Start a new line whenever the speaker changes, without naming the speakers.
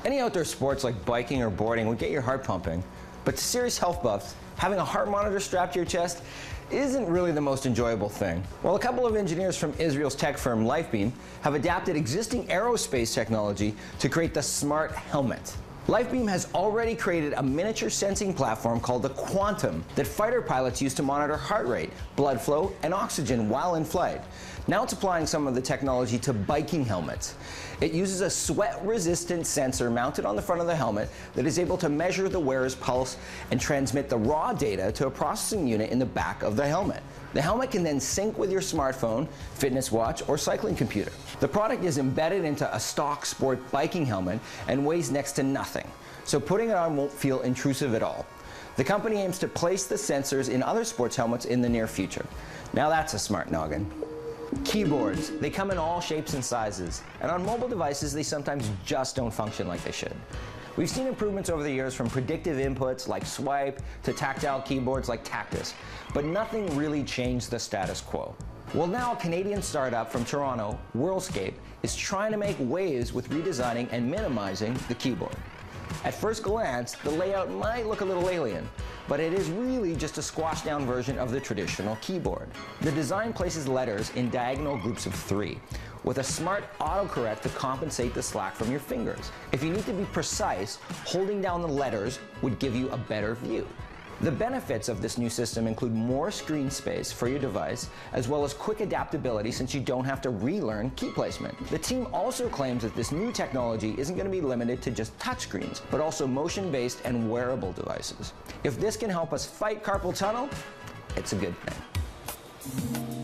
Any outdoor sports like biking or boarding would get your heart pumping, but to serious health buffs, having a heart monitor strapped to your chest isn't really the most enjoyable thing. Well, a couple of engineers from Israel's tech firm Lifebeam have adapted existing aerospace technology to create the smart helmet. Lifebeam has already created a miniature sensing platform called the Quantum that fighter pilots use to monitor heart rate, blood flow, and oxygen while in flight. Now it's applying some of the technology to biking helmets. It uses a sweat-resistant sensor mounted on the front of the helmet that is able to measure the wearer's pulse and transmit the raw data to a processing unit in the back of the helmet. The helmet can then sync with your smartphone, fitness watch, or cycling computer. The product is embedded into a stock sport biking helmet and weighs next to nothing, so putting it on won't feel intrusive at all. The company aims to place the sensors in other sports helmets in the near future. Now that's a smart noggin. Keyboards. They come in all shapes and sizes, and on mobile devices they sometimes just don't function like they should. We've seen improvements over the years from predictive inputs like Swipe to tactile keyboards like Tactus, but nothing really changed the status quo. Well, now a Canadian startup from Toronto, Worldscape, is trying to make waves with redesigning and minimizing the keyboard. At first glance, the layout might look a little alien, but it is really just a squashed down version of the traditional keyboard. The design places letters in diagonal groups of 3, with a smart autocorrect to compensate the slack from your fingers. If you need to be precise, holding down the letters would give you a better view. The benefits of this new system include more screen space for your device, as well as quick adaptability since you don't have to relearn key placement. The team also claims that this new technology isn't going to be limited to just touchscreens, but also motion-based and wearable devices. If this can help us fight carpal tunnel, it's a good thing.